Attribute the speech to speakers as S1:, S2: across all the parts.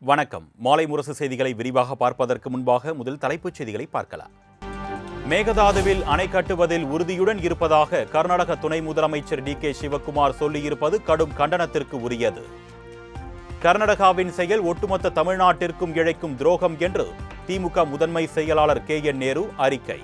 S1: வணக்கம். மாலை முரசு செய்திகளை விரிவாக பார்ப்பதற்கு முன்பாக முதல் தலைப்புச் செய்திகளை பார்க்கலாம். மேகதாதுவில் அணை கட்டுவதில் உறுதியுடன் இருப்பதாக கர்நாடக துணை முதலமைச்சர் டி.கே. சிவக்குமார் சொல்லியிருப்பது கடும் கண்டனத்திற்கு உரியது. கர்நாடகாவின் செயல் ஒட்டுமொத்த தமிழ்நாட்டிற்கும் இழைக்கும் துரோகம் என்று திமுக முதன்மை செயலாளர் கே.என். நேரு அறிக்கை.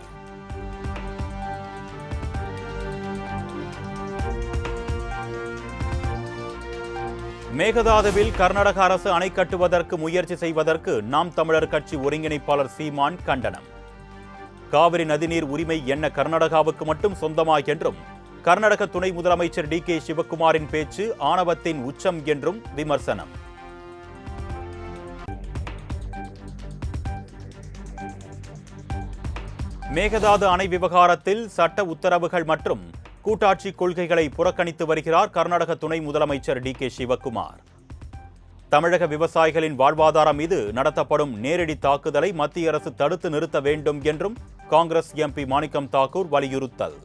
S1: மேகதாதுவில் கர்நாடக அரசு அணை கட்டுவதற்கு முயற்சி செய்வதற்கு நாம் தமிழர் கட்சி ஒருங்கிணைப்பாளர் சீமான் கண்டனம். காவிரி நதிநீர் உரிமை என்ன கர்நாடகாவுக்கு மட்டும் சொந்தமா என்றும் கர்நாடக துணை முதலமைச்சர் டி.கே. சிவக்குமாரின் பேச்சு ஆணவத்தின் உச்சம் என்றும் விமர்சனம். மேகதாது அணை விவகாரத்தில் சட்ட உத்தரவுகள் மற்றும் கூட்டாட்சி கொள்கைகளை புறக்கணித்து வருகிறார் கர்நாடக துணை முதலமைச்சர் டி.கே. சிவக்குமார். தமிழக விவசாயிகளின் வாழ்வாதாரம் மீது நடத்தப்படும் நேரடி தாக்குதலை மத்திய அரசு தடுத்து நிறுத்த வேண்டும் என்றும் காங்கிரஸ் எம்பி மாணிக்கம் தாக்கூர் வலியுறுத்தல்.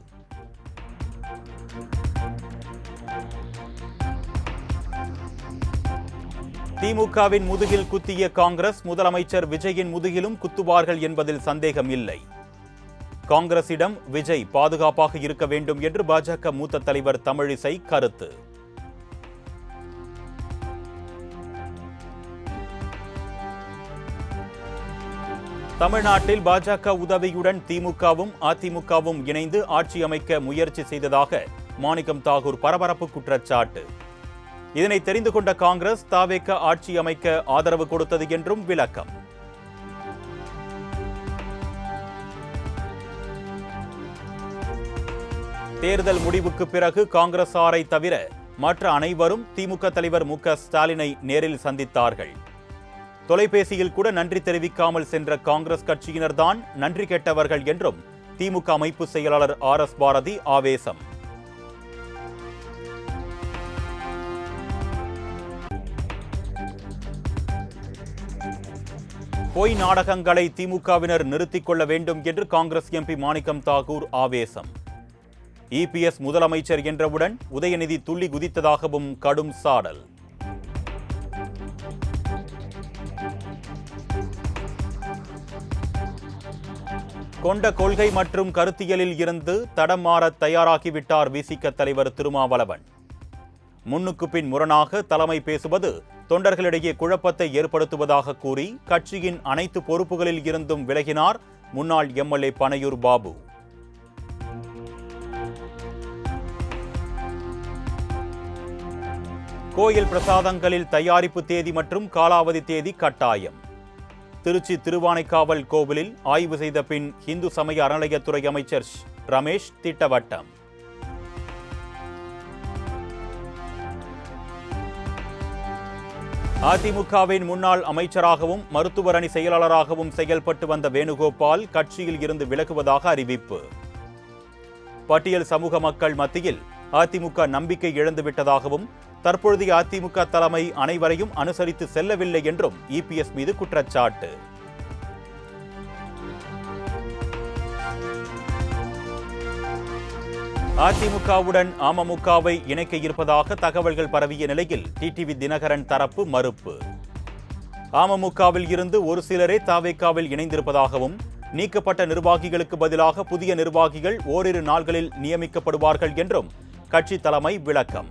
S1: திமுகவின் முதுகில் குத்திய காங்கிரஸ் முதலமைச்சர் விஜயின் முதுகிலும் குத்துவார்கள் என்பதில் சந்தேகம் இல்லை. காங்கிரசிடம் விஜய் பாதுகாப்பாக இருக்க வேண்டும் என்று பாஜக மூத்த தலைவர் தமிழிசை கருத்து. தமிழ்நாட்டில் பாஜக உதவியுடன் திமுகவும் அதிமுகவும் இணைந்து ஆட்சி அமைக்க முயற்சி செய்ததாக மாணிக்கம் தாக்கூர் பரபரப்பு குற்றச்சாட்டு. இதனை தெரிந்து கொண்ட காங்கிரஸ் தாவேக ஆட்சி அமைக்க ஆதரவு கொடுத்தது என்றும் விளக்கம். தேர்தல் முடிவுக்கு பிறகு காங்கிரசாரை தவிர மற்ற அனைவரும் திமுக தலைவர் மு.க. ஸ்டாலினை நேரில் சந்தித்தார்கள். தொலைபேசியில் கூட நன்றி தெரிவிக்காமல் சென்ற காங்கிரஸ் கட்சியினர்தான் நன்றி கெட்டவர்கள் என்றும் திமுக அமைப்பு செயலாளர் ஆர்.எஸ். பாரதி ஆவேசம். பொய் நாடகங்களை திமுகவினர் நிறுத்திக் கொள்ள வேண்டும் என்று காங்கிரஸ் எம்பி மாணிக்கம் தாக்கூர் ஆவேசம். இபிஎஸ் முதலமைச்சர் என்றவுடன் உதயநிதி துள்ளி குதித்ததாகவும் கடும் சாடல். கொண்ட கொள்கை மற்றும் கருத்தியலில் இருந்து தடம் மாற தயாராகிவிட்டார் விசிக தலைவர் திருமாவளவன். முன்னுக்கு பின் முரணாக தலைமை பேசுவது தொண்டர்களிடையே குழப்பத்தை ஏற்படுத்துவதாக கூறி கட்சியின் அனைத்து பொறுப்புகளில் இருந்தும் விலகினார் முன்னாள் எம்எல்ஏ பனையூர் பாபு. கோயில் பிரசாதங்களில் தயாரிப்பு தேதி மற்றும் காலாவதி தேதி கட்டாயம். திருச்சி திருவானைக்காவல் கோவிலில் ஆய்வு செய்த பின் இந்து சமய அறநிலையத்துறை அமைச்சர் ரமேஷ் திட்டவட்டம். அதிமுகவின் முன்னாள் அமைச்சராகவும் மருத்துவர் அணி செயலாளராகவும் செயல்பட்டு வந்த வேணுகோபால் கட்சியில் இருந்து விலகுவதாக அறிவிப்பு. பட்டியல் சமூக மக்கள் மத்தியில் அதிமுக நம்பிக்கை இழந்துவிட்டதாகவும் தற்பொழுதைய அதிமுக தலைமை அனைவரையும் அனுசரித்து செல்லவில்லை என்றும் இபிஎஸ் மீது குற்றச்சாட்டு. அதிமுகவுடன் அமமுகவை இணைக்க இருப்பதாக தகவல்கள் பரவிய நிலையில் டிடிவி தினகரன் தரப்பு மறுப்பு. அமமுகவில் இருந்து ஒரு சிலரே தாவேகாவில் இணைந்திருப்பதாகவும் நீக்கப்பட்ட நிர்வாகிகளுக்கு பதிலாக புதிய நிர்வாகிகள் ஓரிரு நாள்களில் நியமிக்கப்படுவார்கள் என்றும் கட்சி தலைமை விளக்கம்.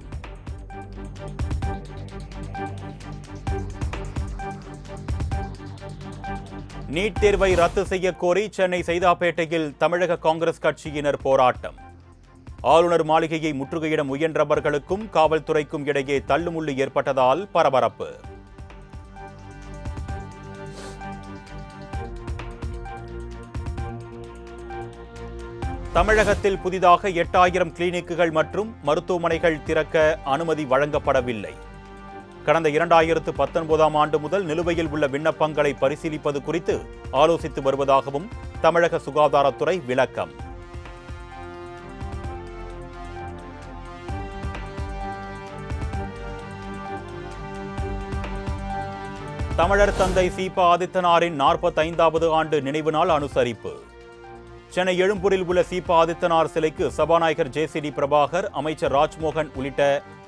S1: நீட் தேர்வை ரத்து செய்ய கோரி சென்னை சைதாப்பேட்டையில் தமிழக காங்கிரஸ் கட்சியினர் போராட்டம். ஆளுநர் மாளிகையை முற்றுகையிட முயன்றவர்களுக்கும் காவல்துறைக்கும் இடையே தள்ளுமுள்ளு ஏற்பட்டதால் பரபரப்பு. தமிழகத்தில் புதிதாக 8000 கிளினிக்குகள் மற்றும் மருத்துவமனைகள் திறக்க அனுமதி வழங்கப்படவில்லை. கடந்த 2019ஆம் ஆண்டு முதல் நிலுவையில் உள்ள விண்ணப்பங்களை பரிசீலிப்பது குறித்து ஆலோசித்து வருவதாகவும் தமிழக சுகாதாரத்துறை விளக்கம். தமிழர் தந்தை சீபா ஆதித்தனாரின் 45வது ஆண்டு நினைவு நாள் அனுசரிப்பு. சென்னை எழும்பூரில் உள்ள சீபா ஆதித்தனார் சிலைக்கு சபாநாயகர் ஜே.சி.டி. பிரபாகர், அமைச்சர் ராஜ்மோகன் உள்ளிட்ட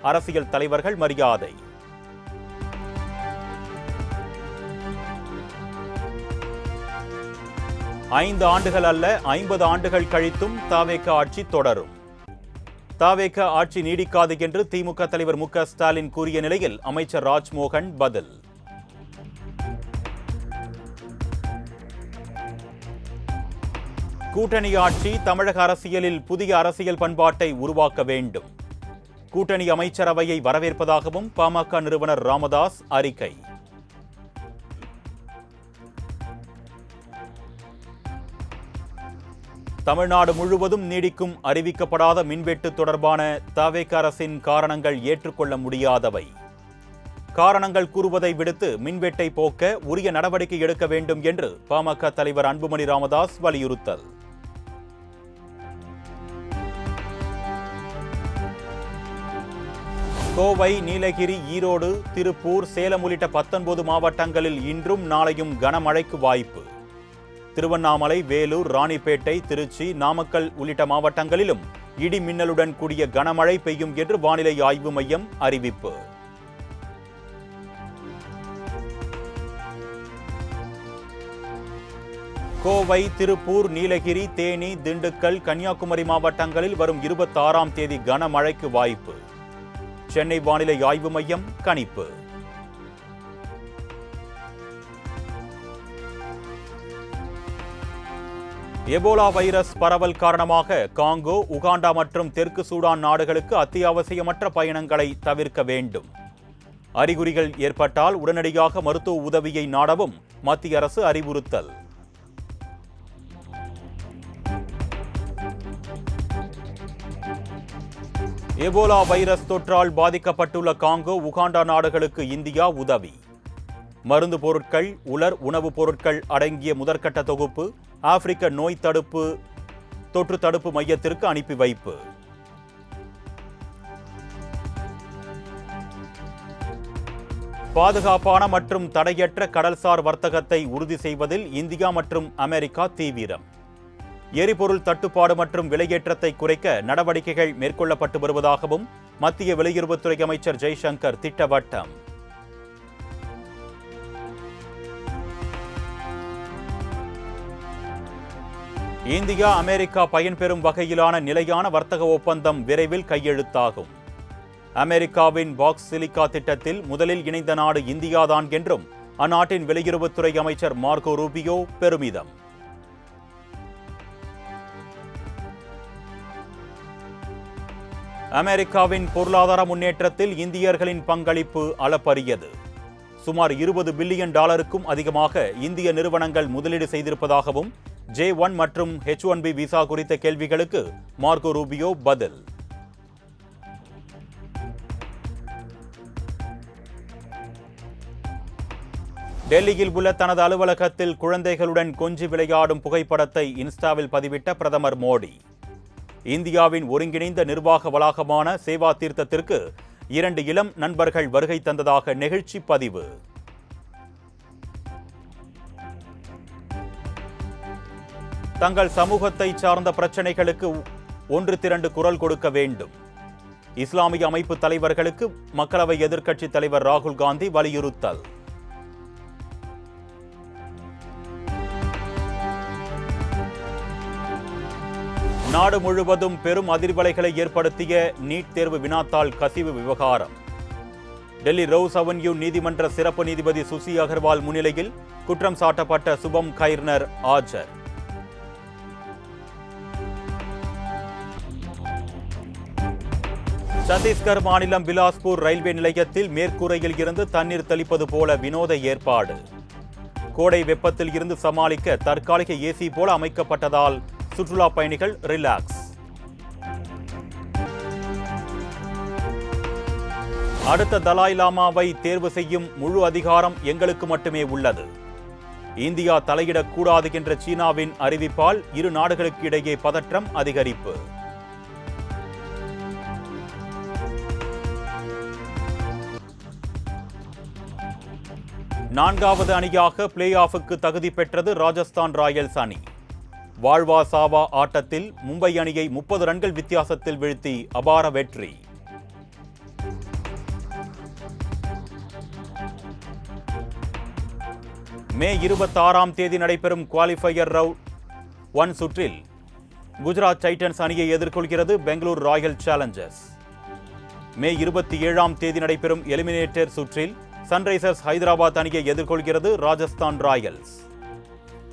S1: அரசியல் தலைவர்கள் மரியாதை. 5 ஆண்டுகள் அல்ல 50 ஆண்டுகள் கழித்தும் தவேக ஆட்சி தொடரும். தவேக ஆட்சி நீடிக்காது என்று திமுக தலைவர் மு க ஸ்டாலின் கூறிய நிலையில் அமைச்சர் ராஜ்மோகன் பதில். கூட்டணி ஆட்சி தமிழக அரசியலில் புதிய அரசியல் பண்பாட்டை உருவாக்க வேண்டும். கூட்டணி அமைச்சரவையை வரவேற்பதாகவும் பாமக நிறுவனர் ராமதாஸ் அறிக்கை. தமிழ்நாடு முழுவதும் நீடிக்கும் அறிவிக்கப்படாத மின்வெட்டு தொடர்பான தவேக அரசின் காரணங்கள் ஏற்றுக்கொள்ள முடியாதவை. காரணங்கள் கூறுவதை விடுத்து மின்வெட்டை போக்க உரிய நடவடிக்கை எடுக்க வேண்டும் என்று பாமக தலைவர் அன்புமணி ராமதாஸ் வலியுறுத்தல். கோவை, நீலகிரி, ஈரோடு, திருப்பூர், சேலம் உள்ளிட்ட 19 மாவட்டங்களில் இன்றும் நாளையும் கனமழைக்கு வாய்ப்பு. திருவண்ணாமலை, வேலூர், ராணிப்பேட்டை, திருச்சி, நாமக்கல் உள்ளிட்ட மாவட்டங்களிலும் இடி மின்னலுடன் கூடிய கனமழை பெய்யும் என்று வானிலை ஆய்வு மையம் அறிவிப்பு. கோவை, திருப்பூர், நீலகிரி, தேனி, திண்டுக்கல், கன்னியாகுமரி மாவட்டங்களில் வரும் 26ஆம் தேதி கனமழைக்கு வாய்ப்பு. சென்னை வானிலை ஆய்வு மையம் கணிப்பு. எபோலா வைரஸ் பரவல் காரணமாக காங்கோ, உகாண்டா மற்றும் தெற்கு சூடான் நாடுகளுக்கு அத்தியாவசியமற்ற பயணங்களை தவிர்க்க வேண்டும். அறிகுறிகள் ஏற்பட்டால் உடனடியாக மருத்துவ உதவியை நாடவும் மத்திய அரசு அறிவுறுத்தல். எபோலா வைரஸ் தொற்றால் பாதிக்கப்பட்டுள்ள காங்கோ, உகாண்டா நாடுகளுக்கு இந்தியா உதவி. மருந்து பொருட்கள், உலர் உணவுப் பொருட்கள் அடங்கிய முதற்கட்ட தொகுப்பு ஆப்பிரிக்க நோய் தொற்று தடுப்பு மையத்திற்கு அனுப்பி வைப்பு. பாதுகாப்பான மற்றும் தடையற்ற கடல்சார் வர்த்தகத்தை உறுதி செய்வதில் இந்தியா மற்றும் அமெரிக்கா தீவிரம். எரிபொருள் தட்டுப்பாடு மற்றும் விலையேற்றத்தை குறைக்க நடவடிக்கைகள் மேற்கொள்ளப்பட்டு வருவதாகவும் மத்திய வெளியுறவுத்துறை அமைச்சர் ஜெய்சங்கர் திட்டவட்டம். இந்தியா, அமெரிக்கா பயன்பெறும் வகையிலான நிலையான வர்த்தக ஒப்பந்தம் விரைவில் கையெழுத்தாகும். அமெரிக்காவின் பாக்ஸ் சிலிக்கா திட்டத்தில் முதலில் இணைந்த நாடு இந்தியாதான் என்றும் அந்நாட்டின் வெளியுறவுத்துறை அமைச்சர் மார்கோ ரூபியோ பெருமிதம். அமெரிக்காவின் பொருளாதார முன்னேற்றத்தில் இந்தியர்களின் பங்களிப்பு அளப்பரியது. சுமார் $20 பில்லியன் அதிகமாக இந்திய நிறுவனங்கள் முதலீடு செய்திருப்பதாகவும் J1 மற்றும் H1B விசா குறித்த கேள்விகளுக்கு மார்கோ ரூபியோ பதில். டெல்லியில் உள்ள தனது அலுவலகத்தில் குழந்தைகளுடன் கொஞ்சி விளையாடும் புகைப்படத்தை இன்ஸ்டாவில் பதிவிட்ட பிரதமர் மோடி. இந்தியாவின் ஒருங்கிணைந்த நிர்வாக வளாகமான சேவா தீர்த்தத்திற்கு 2 இளம் நண்பர்கள் வருகை தந்ததாக நெகிழ்ச்சி பதிவு. தங்கள் சமூகத்தை சார்ந்த பிரச்சனைகளுக்கு ஒன்று திரண்டு குரல் கொடுக்க வேண்டும். இஸ்லாமிய அமைப்பு தலைவர்களுக்கு மக்களவை எதிர்க்கட்சி தலைவர் ராகுல் காந்தி வலியுறுத்தல். நாடு முழுவதும் பெரும் அதிர்வலைகளை ஏற்படுத்திய நீட் தேர்வு வினாத்தாள் கசிவு விவகாரம். டெல்லி ரோஸ் அவென்யூ நீதிமன்ற சிறப்பு நீதிபதி சுசி அகர்வால் முன்னிலையில் குற்றம் சாட்டப்பட்ட சுபம் கைர்னர் ஆஜர். சத்தீஸ்கர் மாநிலம் பிலாஸ்பூர் ரயில்வே நிலையத்தில் மேற்கூரையில் இருந்து தண்ணீர் தெளிப்பது போல வினோத ஏற்பாடு. கோடை வெப்பத்தில் இருந்து சமாளிக்க தற்காலிக ஏசி போல அமைக்கப்பட்டதால் சுற்றுலா பயணிகள் ரிலாக்ஸ். அடுத்த தலாய் லாமாவை தேர்வு செய்யும் முழு அதிகாரம் எங்களுக்கு மட்டுமே உள்ளது. இந்தியா தலையிடக்கூடாது என்ற சீனாவின் அறிவிப்பால் இரு நாடுகளுக்கு இடையே பதற்றம் அதிகரிப்பு. நான்காவது அணியாக பிளே ஆஃபுக்கு தகுதி பெற்றது ராஜஸ்தான் ராயல்ஸ் அணி. வாழ்வா சாவா ஆட்டத்தில் மும்பை அணியை 30 ரன்கள் வித்தியாசத்தில் வீழ்த்தி அபார வெற்றி. மே 26ஆம் தேதி நடைபெறும் குவாலிஃபயர் ரவுண்ட் 1 சுற்றில் குஜராத் டைட்டன்ஸ் அணியை எதிர்கொள்கிறது பெங்களூர் ராயல் சேலஞ்சர்ஸ். மே 27ஆம் தேதி நடைபெறும் எலிமினேட்டர் சுற்றில் சன்ரைசர்ஸ் ஹைதராபாத் அணியை எதிர்கொள்கிறது ராஜஸ்தான் ராயல்ஸ்.